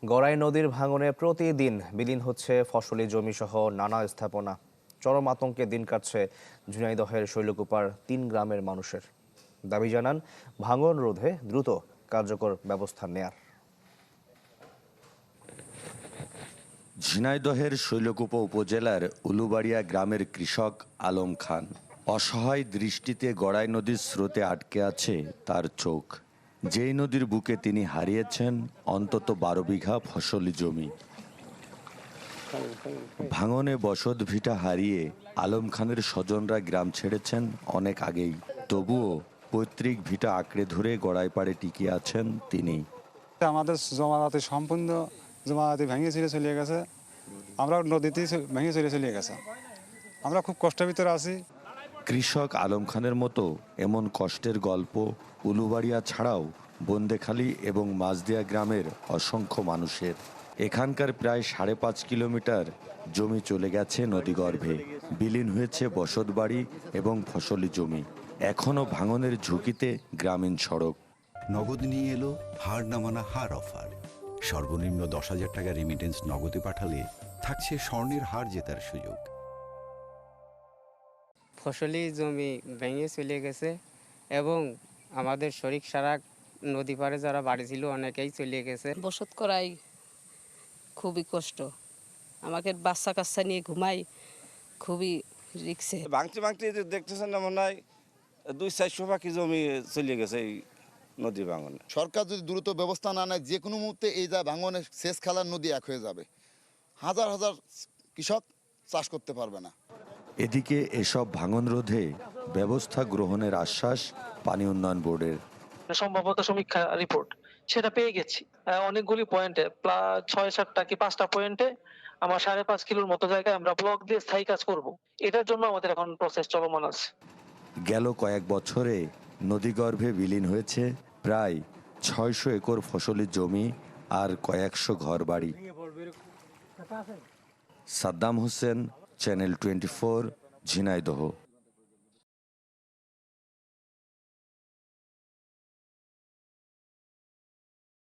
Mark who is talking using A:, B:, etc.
A: গড়াই নদীর ভাঙনে প্রতিদিন বিলীন হচ্ছে ফসলি জমিসহ নানা স্থাপনা। চরম আতঙ্কে দিন কাটছে ঝিনাইদহের শৈলকুপার ৩ গ্রামের মানুষের। দাবি জানান ভাঙন রোধে দ্রুত কার্যকর ব্যবস্থা নেয়ার।
B: ঝিনাইদহের শৈলকুপা উপজেলার উলুবাড়িয়া গ্রামের কৃষক আলম খান অসহায় দৃষ্টিতে গড়াই নদীর স্রোতে আটকে আছে তার চোখ। যেই নদীর বুকে তিনি হারিয়েছেন অন্তত ১২ বিঘা ফসলি জমি। ভাঙনে বসত ভিটা হারিয়ে আলম খানের স্বজনরা গ্রাম ছেড়েছেন অনেক আগেই। তবুও পৈতৃক ভিটা আঁকড়ে ধরে গড়াইপাড়ে টিকে আছেন তিনি।
C: আমাদের জমাতে সম্পূর্ণ জমাতে ভেঙে ছিঁড়ে চলে গেছে। আমরা নদীতেই ভেঙে চলে গেছে। আমরা খুব কষ্টের ভিতরে আছি।
B: কৃষক আলম খানের মতো এমন কষ্টের গল্প উলুবাড়িয়া ছাড়াও বন্দেখালী এবং মাঝদিয়া গ্রামের অসংখ্য মানুষের। এখানকার প্রায় ৫.৫ কিলোমিটার জমি চলে গেছে নদীগর্ভে। বিলীন হয়েছে বসতবাড়ি এবং ফসলি জমি। এখনও ভাঙনের ঝুঁকিতে গ্রামীণ সড়ক।
D: নগদ নিয়ে এলো হার না মানা হার অফার। সর্বনিম্ন ১০,০০০ টাকা রেমিটেন্স নগদে পাঠালে থাকছে স্বর্ণের হার জেতার সুযোগ।
E: ফসলি জমি ভেঙে চলে গেছে এবং আমাদের শরিক সারা নদী পাড়ে যারা বাড়ি ছিল অনেকেই চলে গেছে।
F: বসত করাই খুবই কষ্ট। আমাকে বাচ্চা কাচ্চা নিয়ে ঘুমাই, খুবই রিক্সে।
G: ভাঙতে ভাঙতে দেখতেছেন না, মনে হয় ২-৪০০ পাখি জমি চলে গেছে এই নদী ভাঙনে।
H: সরকার যদি দ্রুত ব্যবস্থা না নেয় যে কোনো মুহূর্তে এই যা ভাঙনে শেষ খেলার নদী এক হয়ে যাবে। হাজার হাজার কৃষক চাষ করতে পারবে না।
B: এদিকে এসব ভাঙন রোধে ব্যবস্থা গ্রহণের আশ্বাস পানি উন্নয়ন বোর্ডের।
I: সম্ভাব্যতা সমীক্ষা রিপোর্ট সেটা পেয়ে গেছি অনেকগুলি পয়েন্টে, প্রায় ৬-৭টা কি ৫টা পয়েন্টে আমার ৫.৫ কিলোর মতো জায়গায় আমরা ব্লক দিয়ে স্থায়ী কাজ করব। এটার জন্য আমাদের এখন প্রসেস চলমান আছে।
B: গেল কয়েক বছরে নদীগর্ভে বিলীন হয়েছে প্রায় ৬০০ একর ফসলি জমি আর কয়েকশো ঘরবাড়ি। সাদ্দাম হোসেন, চ্যানেল 24, ঝিনাইদহ।